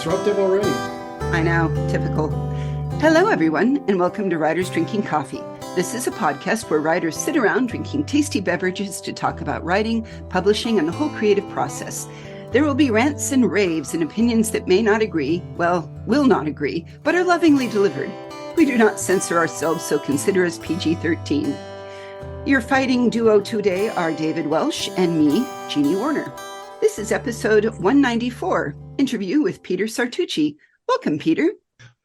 disruptive already. I know, typical. Hello, everyone, and welcome to Writers Drinking Coffee. This is a podcast where writers sit around drinking tasty beverages to talk about writing, publishing, and the whole creative process. There will be rants and raves and opinions that may not agree, well, will not agree, but are lovingly delivered. We do not censor ourselves, so consider us PG-13. Your fighting duo today are David Welsh and me, Jeannie Warner. This is episode 194, interview with Peter Sartucci. Welcome, Peter.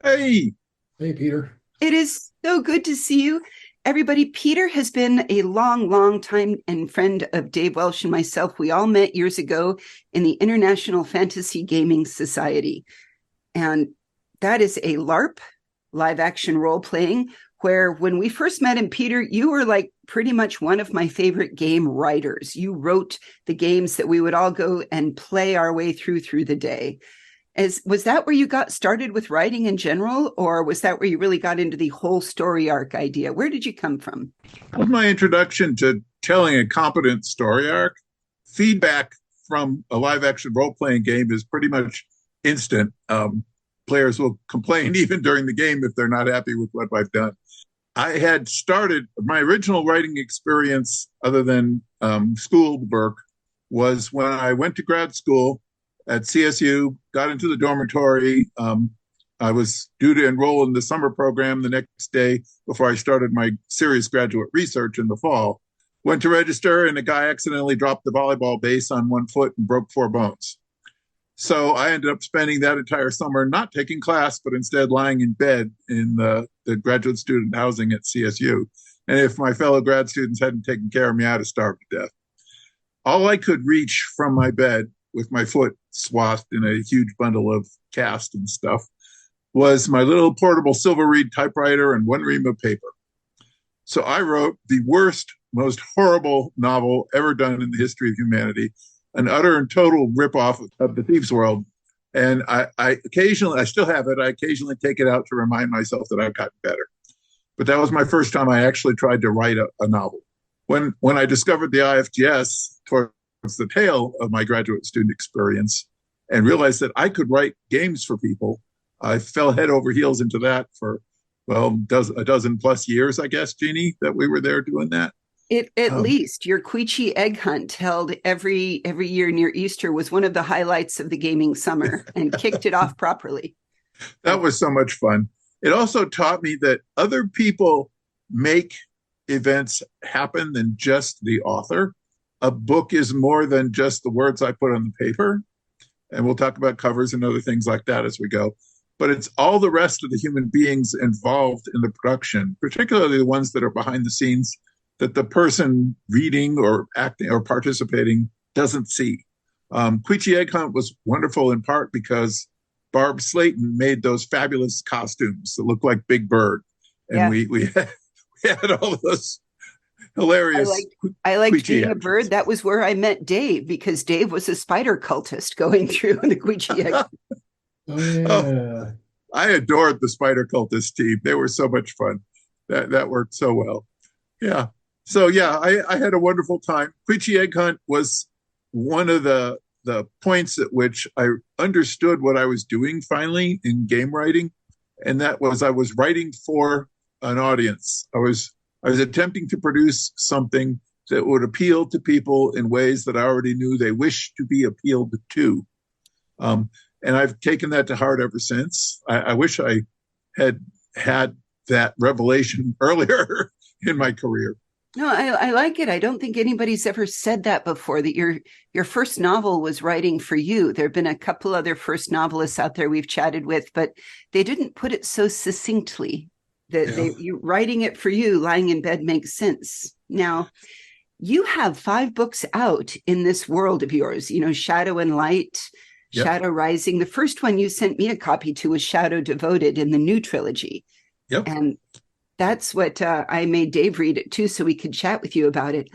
Hey. Hey, Peter. It is so good to see you. Everybody, Peter has been a long time and friend of Dave Welsh and myself. We all met years ago in the International Fantasy Gaming Society. And that is a LARP, live action role playing, where when we first met him, Peter, you were like pretty much one of my favorite game writers. You wrote the games that we would all go and play our way through the day. Was that where you got started with writing in general, or was that where you really got into the whole story arc idea? Where did you come from? That was my introduction to telling a competent story arc. Feedback from a live action role-playing game is pretty much instant. Players will complain even during the game if they're not happy with what I've done. I had started my original writing experience, other than school work, was when I went to grad school at CSU, got into the dormitory. I was due to enroll in the summer program the next day before I started my serious graduate research in the fall. Went to register, and a guy accidentally dropped the volleyball base on one foot and broke 4 bones. So I ended up spending that entire summer not taking class, but instead lying in bed in the graduate student housing at CSU. And if my fellow grad students hadn't taken care of me, I'd have starved to death. All I could reach from my bed, with my foot swathed in a huge bundle of cast and stuff, was my little portable silver reed typewriter and 1 ream of paper. So I wrote the worst, most horrible novel ever done in the history of humanity, an utter and total ripoff of The Thief's World. And I occasionally, I still have it, I occasionally take it out to remind myself that I've gotten better. But that was my first time I actually tried to write a novel. When I discovered the IFGS towards the tail of my graduate student experience and realized that I could write games for people, I fell head over heels into that for, well, a dozen plus years, I guess, Jeannie, that we were there doing that. At least your Queechee egg hunt held every year near Easter was one of the highlights of the gaming summer and kicked it off properly. That was so much fun. It also taught me that other people make events happen than just the author. A book is more than just the words I put on the paper. And we'll talk about covers and other things like that as we go. But it's all the rest of the human beings involved in the production, particularly the ones that are behind the scenes, that the person reading or acting or participating doesn't see. Queechee Egg Hunt was wonderful in part because Barb Slayton made those fabulous costumes that look like Big Bird. And yeah. we had all of those hilarious. I liked being a bird. That was where I met Dave, because Dave was a spider cultist going through the Queechee Egg. Oh, yeah. Oh, I adored the spider cultist team. They were so much fun. That worked so well. Yeah. So yeah, I had a wonderful time. Queechee Egg Hunt was one of the points at which I understood what I was doing finally in game writing, and that was I was writing for an audience. I was attempting to produce something that would appeal to people in ways that I already knew they wished to be appealed to. And I've taken that to heart ever since. I wish I had that revelation earlier in my career. No, I like it. I don't think anybody's ever said that before, that your first novel was writing for you. There have been a couple other first novelists out there we've chatted with, but they didn't put it so succinctly. You writing it for you, lying in bed, makes sense. Now, you have 5 books out in this world of yours, Shadow and Light, Yep. Shadow Rising. The first one you sent me a copy to was Shadow Devoted in the new trilogy. Yep. And that's what I made Dave read it too, so we could chat with you about it.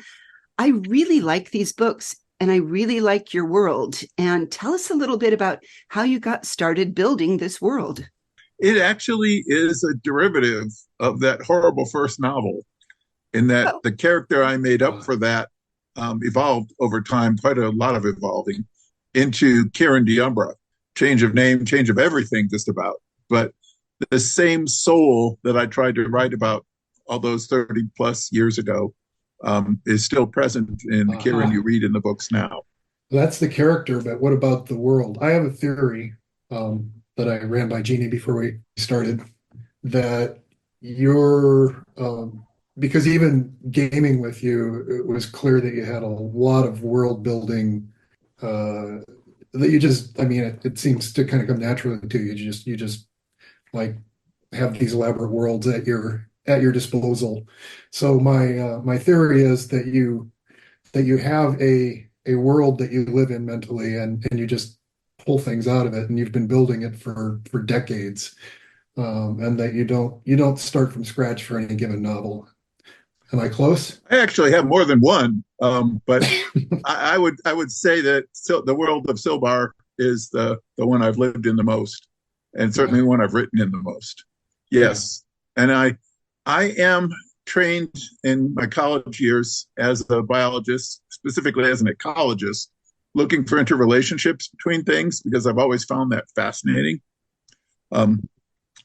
I really like these books, and I really like your world. And tell us a little bit about how you got started building this world. It actually is a derivative of that horrible first novel, in that the character I made up for that evolved over time, quite a lot of evolving, into Kieran D'Umbra. change of name, change of everything, just about. But the same soul that I tried to write about all those 30 plus years ago is still present in Kieran Aha. you read in the books now. That's the character, but what about the world? I have a theory that I ran by Jeannie before we started that you're, because even gaming with you, it was clear that you had a lot of world building uh, that you just, I mean, it seems to kind of come naturally to you. You just like have these elaborate worlds at your disposal. So my theory is that you have a world that you live in mentally and you just pull things out of it and you've been building it for decades. And that you don't start from scratch for any given novel. Am I close? I actually have more than one, but I would say that the world of Silbar is the one I've lived in the most, and Yeah, certainly the one I've written in the most. yeah. Yes, and I am trained in my college years as a biologist, specifically as an ecologist, looking for interrelationships between things because I've always found that fascinating. Um,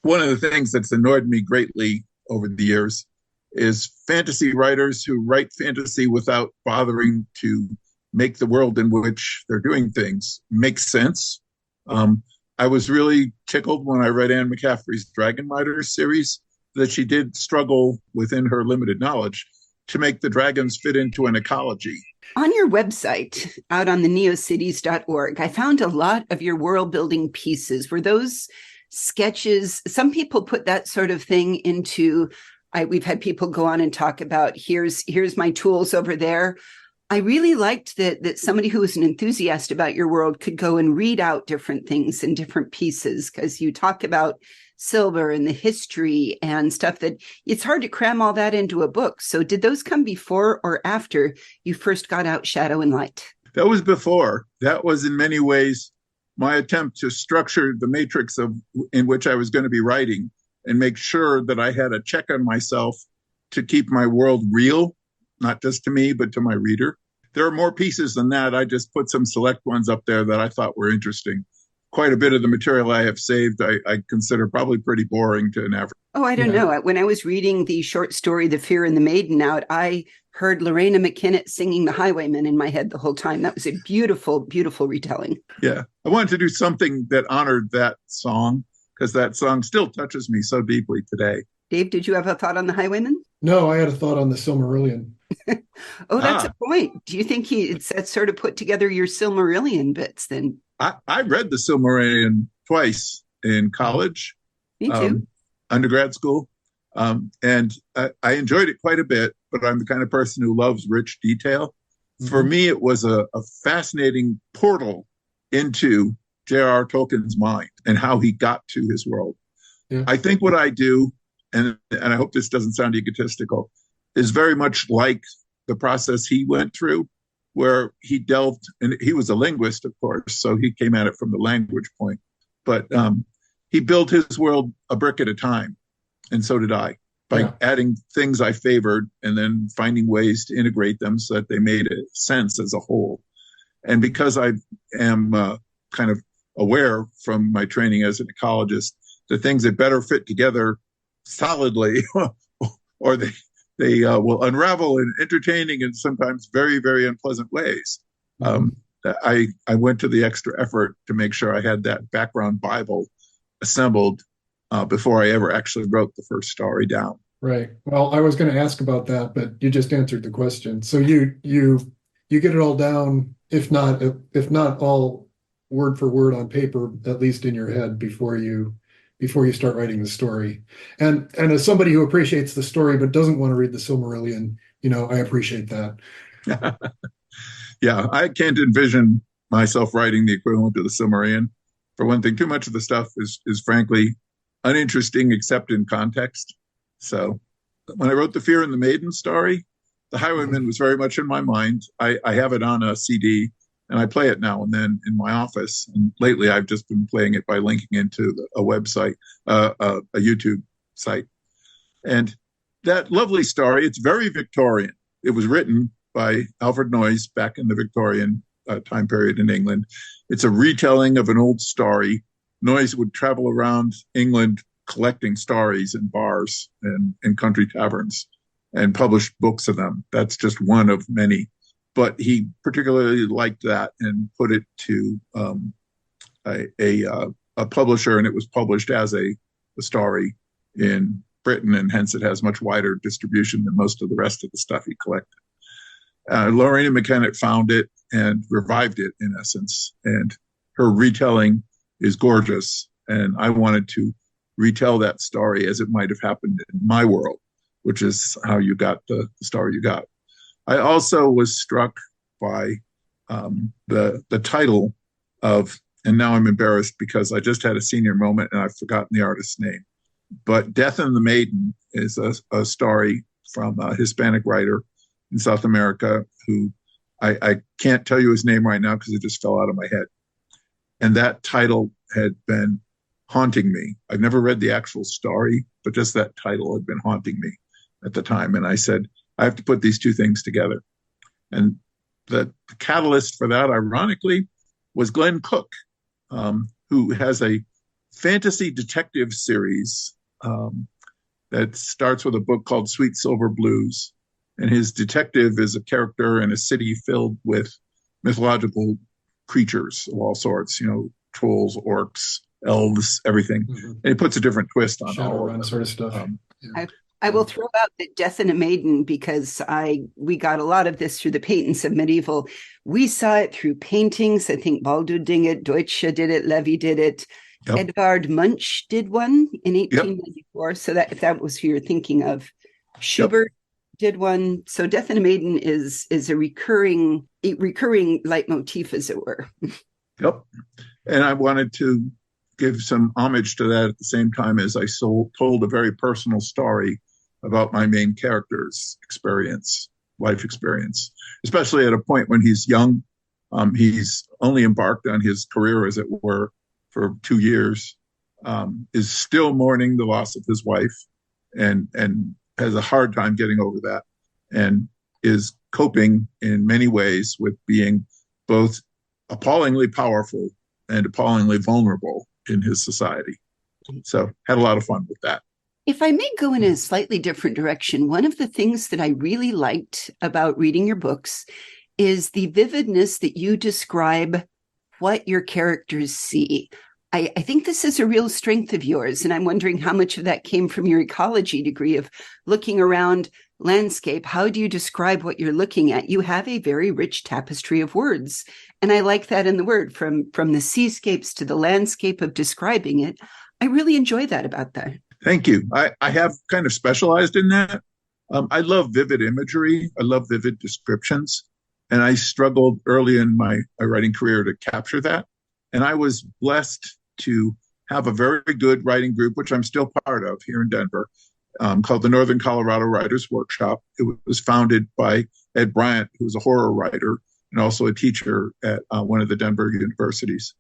One of the things that's annoyed me greatly over the years is fantasy writers who write fantasy without bothering to make the world in which they're doing things make sense. Um, I was really tickled when I read Anne McCaffrey's Dragon Riders series that she did struggle within her limited knowledge to make the dragons fit into an ecology. On your website, out on the neocities.org, I found a lot of your world building pieces. Were those sketches? Some people put that sort of thing into, we've had people go on and talk about here's my tools over there. I really liked that somebody who was an enthusiast about your world could go and read out different things in different pieces, because you talk about silver and the history and stuff that it's hard to cram all that into a book. So did those come before or after you first got out Shadow and Light? That was before. That was in many ways my attempt to structure the matrix of in which I was going to be writing and make sure that I had a check on myself to keep my world real, not just to me, but to my reader. There are more pieces than that. I just put some select ones up there that I thought were interesting. Quite a bit of the material I have saved, I consider probably pretty boring to an average. Oh, I don't Yeah. know. When I was reading the short story, The Fear and the Maiden out, I heard Lorena McKinnon singing The Highwayman in my head the whole time. That was a beautiful, beautiful retelling. Yeah. I wanted to do something that honored that song because that song still touches me so deeply today. Dave, did you have a thought on The Highwayman? No, I had a thought on the Silmarillion. Oh, that's a Ah, point. Do you think it's that sort of put together your Silmarillion bits then? I read the Silmarillion twice in college, Me too. um, undergrad school, and I enjoyed it quite a bit. But I'm the kind of person who loves rich detail. For Mhm. me, it was a fascinating portal into J.R.R. Tolkien's mind and how he got to his world. Yeah. I think what I do, and I hope this doesn't sound egotistical, is very much like the process he went through, where he delved, and he was a linguist, of course, so he came at it from the language point. But he built his world a brick at a time, and so did I, by Yeah. adding things I favored and then finding ways to integrate them so that they made sense as a whole. And because I am kind of aware from my training as an ecologist, the things that better fit together solidly, or they will unravel in entertaining and sometimes very, very unpleasant ways. Mhm. I went to the extra effort to make sure I had that background Bible assembled before I ever actually wrote the first story down. Right. Well, I was going to ask about that, but you just answered the question. So you get it all down, if not all word for word on paper, at least in your head before you start writing the story. And as somebody who appreciates the story but doesn't want to read the Silmarillion, I appreciate that. Yeah, I can't envision myself writing the equivalent of the Silmarillion. For one thing, too much of the stuff is frankly uninteresting except in context. So when I wrote the Fear and the Maiden story, the Highwayman Mhm. was very much in my mind. I have it on a CD and I play it now and then in my office. And lately, I've just been playing it by linking into a website, a YouTube site. And that lovely story, it's very Victorian. It was written by Alfred Noyes back in the Victorian time period in England. It's a retelling of an old story. Noyes would travel around England collecting stories in bars and in country taverns and published books of them. That's just one of many. But he particularly liked that and put it to a publisher, and it was published as a story in Britain, and hence it has much wider distribution than most of the rest of the stuff he collected. Lorena McKennitt found it and revived it in essence, and her retelling is gorgeous. And I wanted to retell that story as it might have happened in my world, which is how you got the story you got. I also was struck by the title of, and now I'm embarrassed because I just had a senior moment and I've forgotten the artist's name. But Death and the Maiden is a story from a Hispanic writer in South America who I can't tell you his name right now because it just fell out of my head. And that title had been haunting me. I've never read the actual story, but just that title had been haunting me at the time. And I said, I have to put these two things together. And the catalyst for that, ironically, was Glenn Cook, who has a fantasy detective series that starts with a book called Sweet Silver Blues. And his detective is a character in a city filled with mythological creatures of all sorts, trolls, orcs, elves, everything. Mm-hmm. And he puts a different twist on all of that sort of stuff. I will throw out the Death and a Maiden because we got a lot of this through the Patents of Medieval. We saw it through paintings. I think Baldur did it, Deutsche did it, Levy did it. Yep. Edvard Munch did one in 1894. Yep. So if that was who you're thinking of. Schubert did one. So Death and a Maiden is a recurring leitmotif, as it were. Yep. And I wanted to give some homage to that at the same time as I told a very personal story about my main character's life experience, especially at a point when he's young. He's only embarked on his career, as it were, for 2 years, is still mourning the loss of his wife and has a hard time getting over that, and is coping in many ways with being both appallingly powerful and appallingly vulnerable in his society. So had a lot of fun with that. If I may go in a slightly different direction, one of the things that I really liked about reading your books is the vividness that you describe what your characters see. I think this is a real strength of yours, and I'm wondering how much of that came from your ecology degree of looking around landscape. How do you describe what you're looking at? You have a very rich tapestry of words, and I like that in the word, from the seascapes to the landscape of describing it. I really enjoy that about that. Thank you. I have kind of specialized in that. I love vivid imagery. I love vivid descriptions, and I struggled early in my writing career to capture that. And I was blessed to have a very good writing group, which I'm still part of here in Denver, called the Northern Colorado Writers Workshop. It was founded by Ed Bryant, who was a horror writer and also a teacher at one of the Denver universities.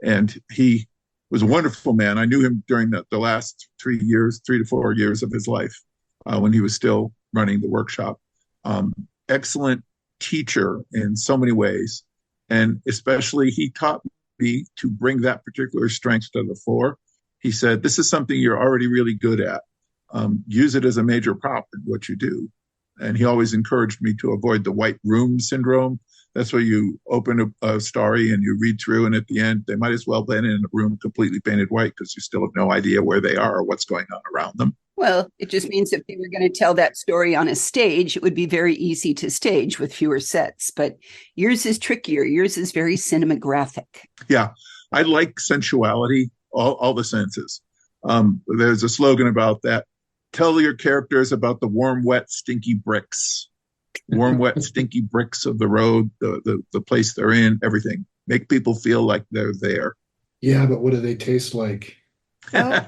And he was a wonderful man. I knew him during the last 3 to 4 years of his life when he was still running the workshop. Excellent teacher in so many ways. And especially he taught me to bring that particular strength to the fore. He said, this is something you're already really good at. Use it as a major prop in what you do. And he always encouraged me to avoid the white room syndrome. That's where you open a story and you read through, and at the end, they might as well have been in a room completely painted white because you still have no idea where they are or what's going on around them. Well, it just means if they were going to tell that story on a stage, it would be very easy to stage with fewer sets. But yours is trickier. Yours is very cinematographic. Yeah, I like sensuality, all the senses. There's a slogan about that. Tell your characters about the warm, wet, stinky bricks. Warm, wet, stinky bricks of the road, the place they're in, everything. Make people feel like they're there. Yeah, but what do they taste like? Oh,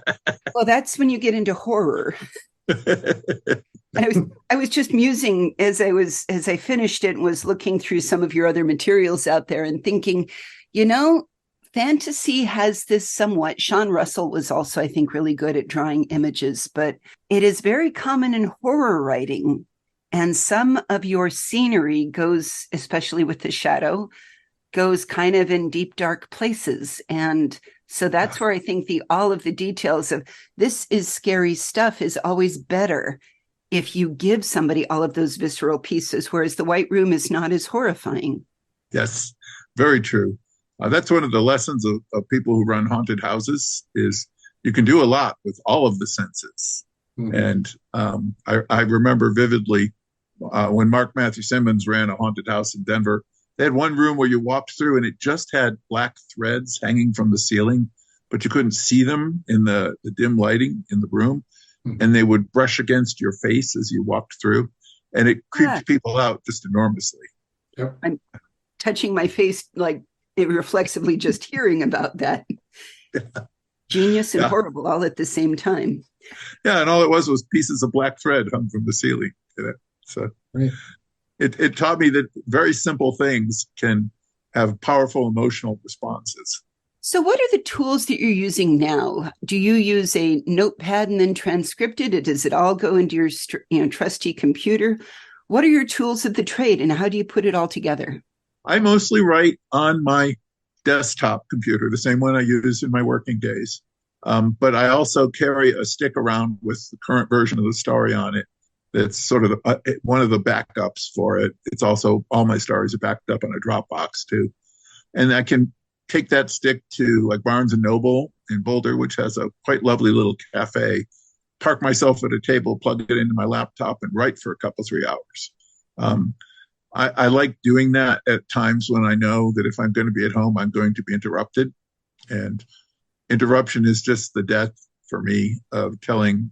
well, that's when you get into horror. I was just musing as I finished it and was looking through some of your other materials out there and thinking, fantasy has this somewhat. Sean Russell was also, I think, really good at drawing images, but it is very common in horror writing. And some of your scenery goes, especially with the shadow, goes kind of in deep, dark places. And so that's where I think all of the details of this is scary stuff is always better if you give somebody all of those visceral pieces, whereas the White Room is not as horrifying. Yes, very true. That's one of the lessons of people who run haunted houses is you can do a lot with all of the senses. Mm-hmm. And I remember vividly when Mark Matthew Simmons ran a haunted house in Denver, they had one room where you walked through and it just had black threads hanging from the ceiling, but you couldn't see them in the dim lighting in the room. Mm-hmm. And they would brush against your face as you walked through. And it creeped people out just enormously. Yep. I'm touching my face like it reflexively just hearing about that. Yeah. Genius and horrible all at the same time. Yeah, and all it was pieces of black thread hung from the ceiling. So it taught me that very simple things can have powerful emotional responses. So what are the tools that you're using now? Do you use a notepad and then transcript it? Does it all go into your trusty computer? What are your tools of the trade and how do you put it all together? I mostly write on my desktop computer, the same one I use in my working days. But I also carry a stick around with the current version of the story on it. That's sort of one of the backups for it. It's also, all my stories are backed up on a Dropbox too. And I can take that stick to like Barnes and Noble in Boulder, which has a quite lovely little cafe, park myself at a table, plug it into my laptop and write for a couple, 3 hours. I like doing that at times when I know that if I'm going to be at home, I'm going to be interrupted. And interruption is just the death for me of telling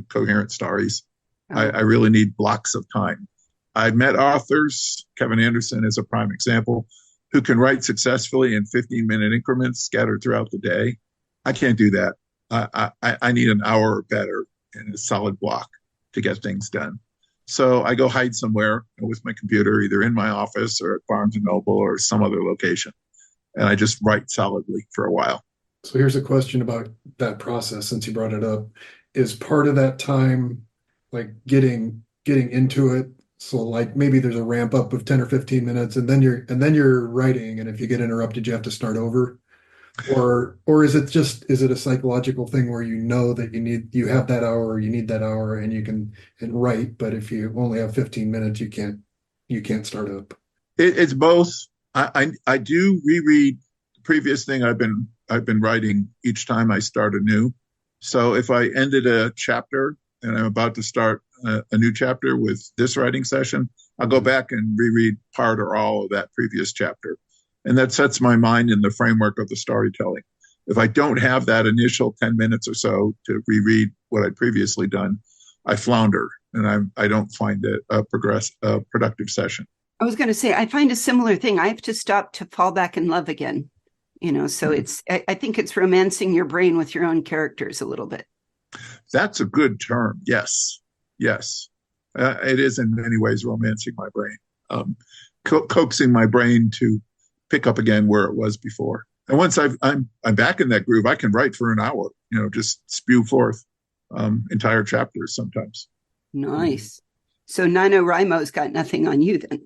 coherent stories. I really need blocks of time. I've met authors, Kevin Anderson is a prime example, who can write successfully in 15-minute increments scattered throughout the day. I can't do that. I need an hour or better in a solid block to get things done. So I go hide somewhere with my computer, either in my office or at Barnes and Noble or some other location. And I just write solidly for a while. So here's a question about that process, since you brought it up. Is part of that time like getting into it? So like maybe there's a ramp up of 10 or 15 minutes and then you're writing, and if you get interrupted, you have to start over? Or is it a psychological thing where you know that you have that hour, or you need that hour and you can write, but if you only have 15 minutes, you can't start up? It's both. I do reread the previous thing I've been writing each time I start anew. So if I ended a chapter and I'm about to start a new chapter with this writing session, I'll go back and reread part or all of that previous chapter. And that sets my mind in the framework of the storytelling. If I don't have that initial 10 minutes or so to reread what I'd previously done, I flounder and I don't find it a productive session. I was going to say, I find a similar thing. I have to stop to fall back in love again. So I think it's romancing your brain with your own characters a little bit. That's a good term. Yes. It is in many ways romancing my brain, coaxing my brain to pick up again where it was before. And once I'm back in that groove, I can write for an hour, just spew forth entire chapters sometimes. Nice. So NaNoWriMo's got nothing on you then.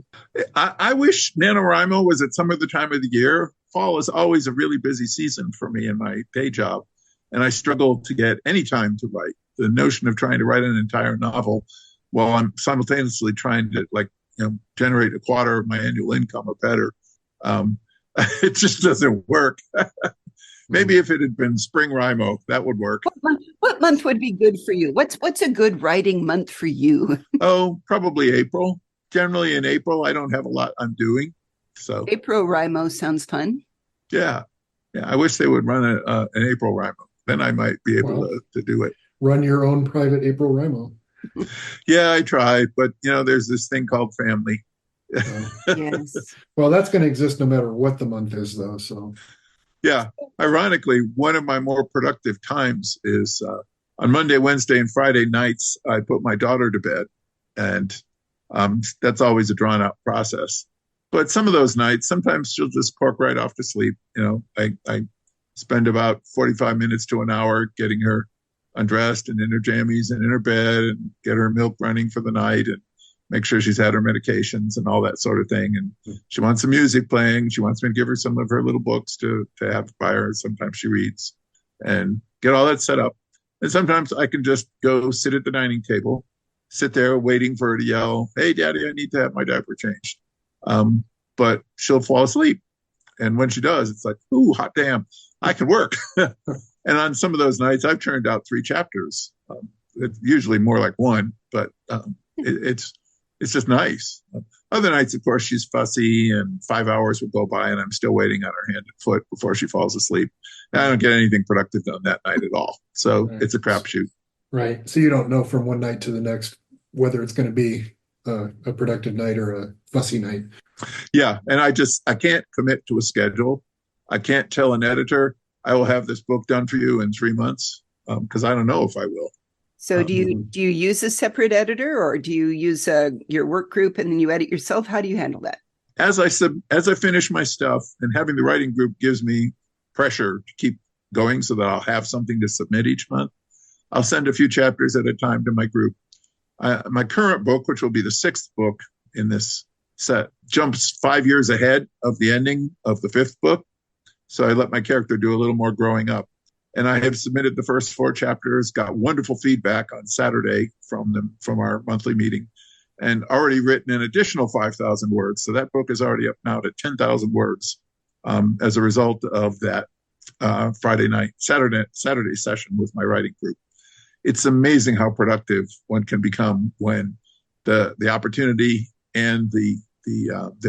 I wish NaNoWriMo was at some other time of the year. Fall is always a really busy season for me in my day job, and I struggle to get any time to write. The notion of trying to write an entire novel while I'm simultaneously trying to generate a quarter of my annual income or better, it just doesn't work. Maybe if it had been spring Rimo, that would work. What month would be good for you? What's a good writing month for you? Oh, probably April. Generally in April, I don't have a lot I'm doing. So April Rimo sounds fun. Yeah. I wish they would run an April Rimo. Then I might be able to do it. Run your own private April Rimo. Yeah, I try, but there's this thing called family. Yes. Well, that's going to exist no matter what the month is, though. So, yeah. Ironically, one of my more productive times is on Monday, Wednesday, and Friday nights. I put my daughter to bed, and that's always a drawn-out process. But some of those nights, sometimes she'll just cork right off to sleep. I spend about 45 minutes to an hour getting her undressed and in her jammies and in her bed and get her milk running for the night and make sure she's had her medications and all that sort of thing. And she wants some music playing. She wants me to give her some of her little books to have by her. Sometimes she reads and get all that set up. And sometimes I can just go sit at the dining table, sit there waiting for her to yell, "Hey, Daddy, I need to have my diaper changed." But she'll fall asleep. And when she does, it's like, ooh, hot damn, I can work. And on some of those nights, I've turned out 3 chapters. It's usually more like 1, but it's just nice. Other nights, of course, she's fussy, and 5 hours will go by, and I'm still waiting on her hand and foot before she falls asleep. And I don't get anything productive done that night at all. So Right. it's a crapshoot. Right. So you don't know from one night to the next whether it's going to be a productive night or a fussy night. Yeah, and I can't commit to a schedule. I can't tell an editor I will have this book done for you in 3 months because I don't know if I will. So do you use a separate editor, or do you use your work group and then you edit yourself? How do you handle that? As I finish my stuff, and having the writing group gives me pressure to keep going so that I'll have something to submit each month, I'll send a few chapters at a time to my group. My current book, which will be the 6th book in this set, jumps 5 years ahead of the ending of the 5th book. So I let my character do a little more growing up. And I have submitted the first 4 chapters, got wonderful feedback on Saturday from our monthly meeting, and already written an additional 5,000 words. So that book is already up now to 10,000 words as a result of that Saturday session with my writing group. It's amazing how productive one can become when the opportunity and the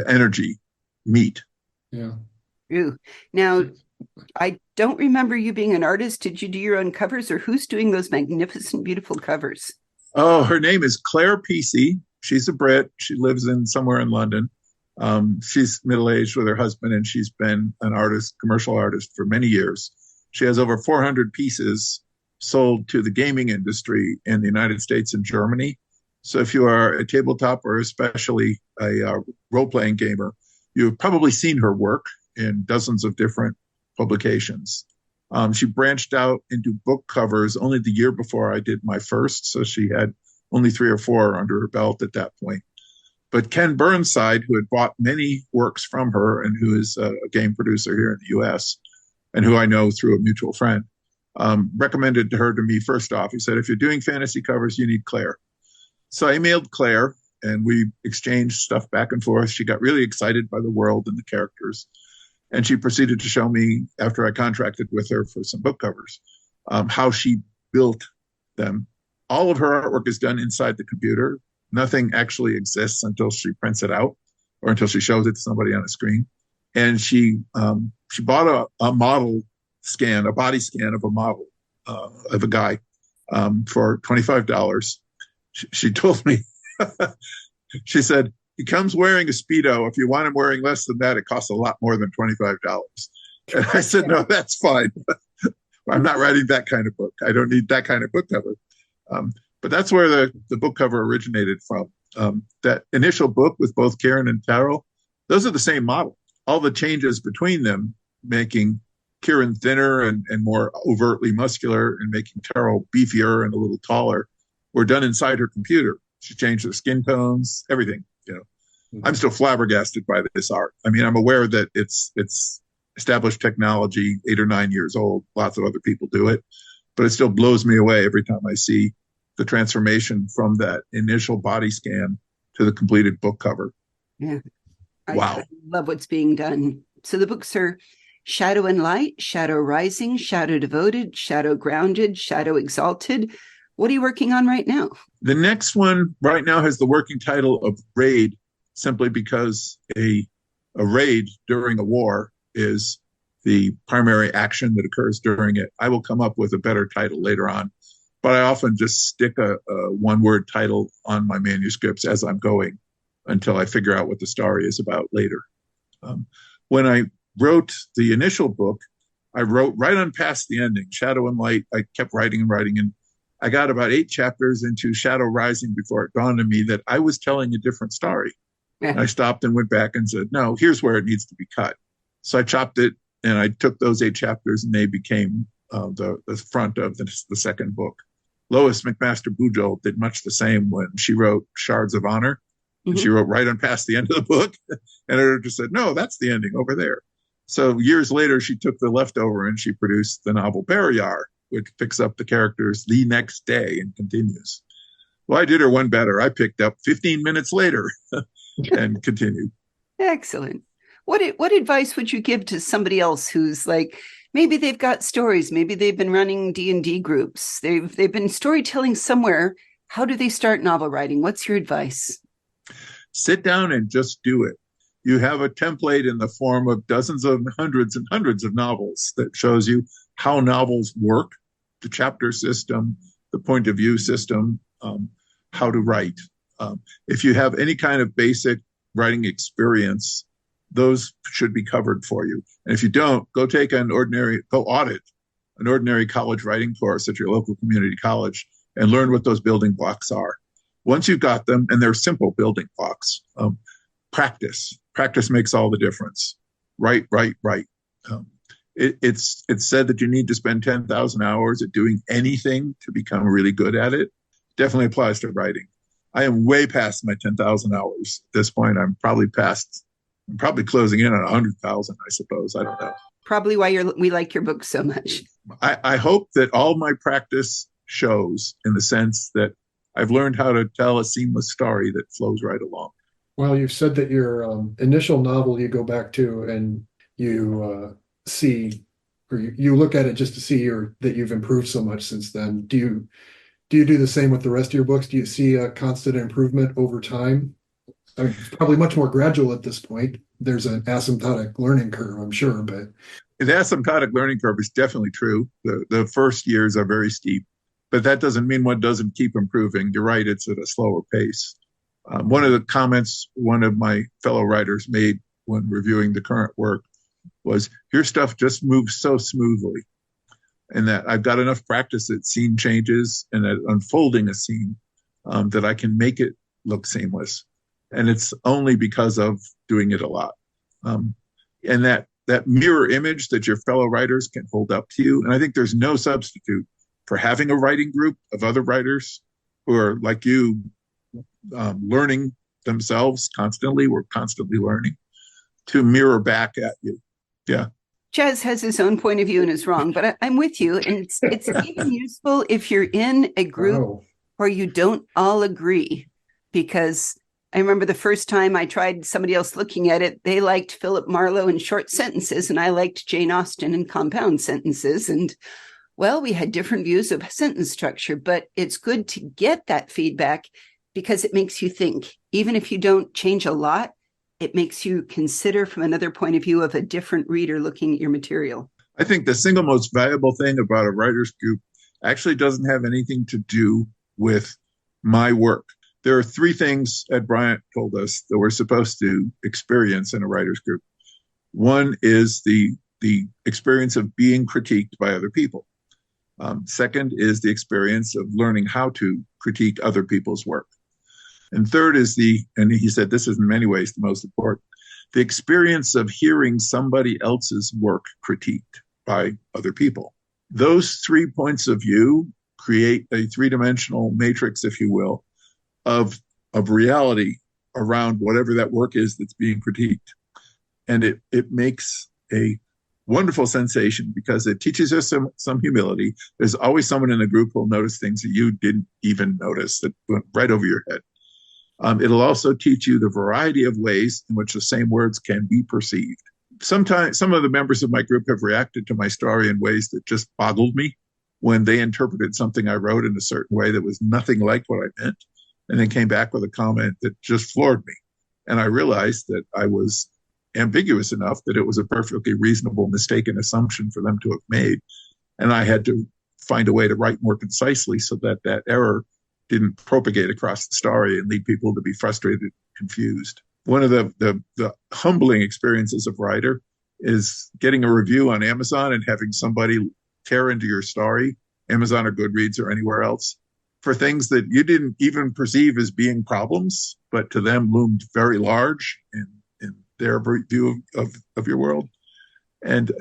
energy meet. Yeah. Ooh. Now, I don't remember you being an artist. Did you do your own covers, or who's doing those magnificent, beautiful covers? Oh, her name is Claire Pesey. She's a Brit. She lives somewhere in London. She's middle-aged with her husband, and she's been an artist, commercial artist, for many years. She has over 400 pieces sold to the gaming industry in the United States and Germany. So if you are a tabletop or especially a role-playing gamer, you've probably seen her work in dozens of different publications. She branched out into book covers only the year before I did my first, so she had only 3 or 4 under her belt at that point. But Ken Burnside, who had bought many works from her and who is a game producer here in the U.S., and who I know through a mutual friend, recommended her to me first off. He said, if you're doing fantasy covers, you need Claire. So I emailed Claire, and we exchanged stuff back and forth. She got really excited by the world and the characters. And she proceeded to show me, after I contracted with her for some book covers, how she built them. All of her artwork is done inside the computer. Nothing actually exists until she prints it out or until she shows it to somebody on a screen. And she bought a model scan, a body scan of a model of a guy for $25. She told me, she said, he comes wearing a Speedo. If you want him wearing less than that, it costs a lot more than $25. And I said, no, that's fine. I'm not writing that kind of book. I don't need that kind of book cover. But that's where the book cover originated from. That initial book with both Karen and Taro, those are the same model. All the changes between them, making Kieran thinner and more overtly muscular and making Taro beefier and a little taller, were done inside her computer. She changed the skin tones, everything. I'm still flabbergasted by this art. I mean, I'm aware that it's established technology, 8 or 9 years old. Lots of other people do it, but it still blows me away every time I see the transformation from that initial body scan to the completed book cover. Yeah. Wow. I love what's being done. So the books are Shadow and Light, Shadow Rising, Shadow Devoted, Shadow Grounded, Shadow Exalted. What are you working on right now? The next one right now has the working title of Raid, simply because a raid during a war is the primary action that occurs during it. I will come up with a better title later on, but I often just stick a one-word title on my manuscripts as I'm going until I figure out what the story is about later. When I wrote the initial book, I wrote right on past the ending, Shadow and Light. I kept writing and writing, and I got about 8 chapters into Shadow Rising before it dawned on me that I was telling a different story. Yeah. I stopped and went back and said, no, here's where it needs to be cut. So I chopped it, and I took those 8 chapters, and they became the front of the second book. Lois McMaster Bujold did much the same when she wrote Shards of Honor. And she wrote right on past the end of the book. And editor just said, no, that's the ending over there. So years later, she took the leftover and she produced the novel Barrayar, which picks up the characters the next day and continues. Well, I did her one better. I picked up 15 minutes later and continued. Excellent. What advice would you give to somebody else who's like, maybe they've got stories, maybe they've been running D&D groups, they've been storytelling somewhere. How do they start novel writing? What's your advice? Sit down and just do it. You have a template in the form of dozens of hundreds and hundreds of novels that shows you how novels work, the chapter system, the point of view system, how to write. If you have any kind of basic writing experience, those should be covered for you. And if you don't, go audit an ordinary college writing course at your local community college and learn what those building blocks are. Once you've got them, and they're simple building blocks, practice. Practice makes all the difference. Write. It's said that you need to spend 10,000 hours at doing anything to become really good at it. Definitely applies to writing. I am way past my 10,000 hours at this point. I'm probably closing in on 100,000, I suppose. I don't know. Probably why we like your book so much. I hope that all my practice shows in the sense that I've learned how to tell a seamless story that flows right along. Well, you've said that your initial novel you go back to and you see, or you look at it just to see that you've improved so much since then. Do you do the same with the rest of your books? Do you see a constant improvement over time? I mean, it's probably much more gradual at this point. There's an asymptotic learning curve, I'm sure, but the asymptotic learning curve is definitely true. The first years are very steep, but that doesn't mean one doesn't keep improving. You're right; it's at a slower pace. One of the comments one of my fellow writers made when reviewing the current work was, your stuff just moves so smoothly, and that I've got enough practice at scene changes and at unfolding a scene that I can make it look seamless. And it's only because of doing it a lot. And that mirror image that your fellow writers can hold up to you. And I think there's no substitute for having a writing group of other writers who are like you, learning themselves constantly. We're constantly learning to mirror back at you. Yeah. Chaz has his own point of view and is wrong, but I'm with you. And it's even useful if you're in a group where you don't all agree, because I remember the first time I tried somebody else looking at it, they liked Philip Marlowe in short sentences, and I liked Jane Austen in compound sentences. And well, we had different views of sentence structure, but it's good to get that feedback because it makes you think. Even if you don't change a lot, it makes you consider from another point of view of a different reader looking at your material. I think the single most valuable thing about a writer's group actually doesn't have anything to do with my work. There are three things Ed Bryant told us that we're supposed to experience in a writer's group. One is the experience of being critiqued by other people. Second is the experience of learning how to critique other people's work. And third is and he said this is in many ways the most important, the experience of hearing somebody else's work critiqued by other people. Those 3 points of view create a three-dimensional matrix, if you will, of reality around whatever that work is that's being critiqued. And it makes a wonderful sensation because it teaches us some humility. There's always someone in the group who'll notice things that you didn't even notice, that went right over your head. It'll also teach you the variety of ways in which the same words can be perceived. Sometimes some of the members of my group have reacted to my story in ways that just boggled me when they interpreted something I wrote in a certain way that was nothing like what I meant, and then came back with a comment that just floored me. And I realized that I was ambiguous enough that it was a perfectly reasonable mistaken assumption for them to have made. And I had to find a way to write more concisely so that that error didn't propagate across the story and lead people to be frustrated and confused. One of the humbling experiences of writer is getting a review on Amazon and having somebody tear into your story, Amazon or Goodreads or anywhere else, for things that you didn't even perceive as being problems, but to them loomed very large in their view of your world. And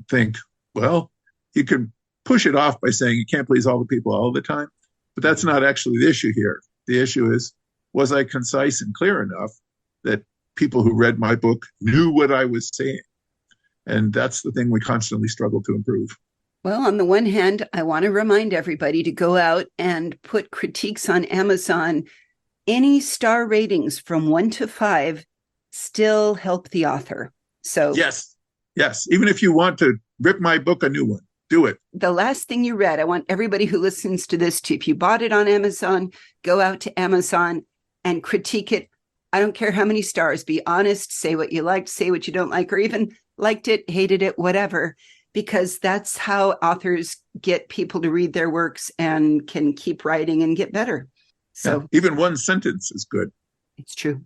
think, well, you can push it off by saying you can't please all the people all the time. But that's not actually the issue here. The issue is, was I concise and clear enough that people who read my book knew what I was saying? And that's the thing we constantly struggle to improve. Well, on the one hand, I want to remind everybody to go out and put critiques on Amazon. Any star ratings from 1 to 5 still help the author. So yes, even if you want to rip my book a new one, do it. The last thing you read, I want everybody who listens to this to, if you bought it on Amazon, go out to Amazon and critique it. I don't care how many stars. Be honest, say what you liked, say what you don't like, or even liked it, hated it, whatever, because that's how authors get people to read their works and can keep writing and get better. So yeah, even one sentence is good. It's true.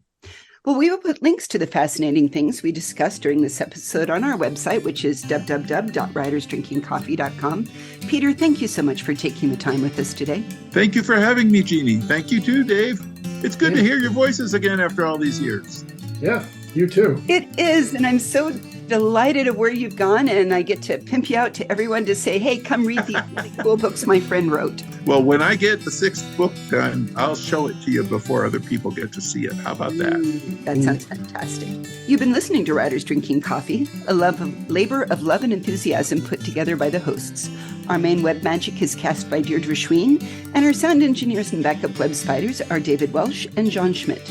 Well, we will put links to the fascinating things we discussed during this episode on our website, which is www.writersdrinkingcoffee.com. Peter, thank you so much for taking the time with us today. Thank you for having me, Jeannie. Thank you too, Dave. It's good to hear your voices again after all these years. Yeah, you too. It is, and I'm so delighted of where you've gone, and I get to pimp you out to everyone to say, hey, come read these really cool books my friend wrote. Well, when I get the 6th book done, I'll show it to you before other people get to see it. How about that? That sounds fantastic. You've been listening to Writers Drinking Coffee, a labor of love and enthusiasm put together by the hosts. Our main web magic is cast by Deirdre Schween, and our sound engineers and backup web spiders are David Welsh and John Schmidt.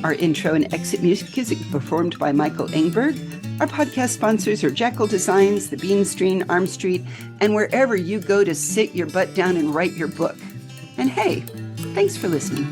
Our intro and exit music is performed by Michael Engberg. Our podcast sponsors are Jackal Designs, The Bean Street, Arm Street, and wherever you go to sit your butt down and write your book. And hey, thanks for listening.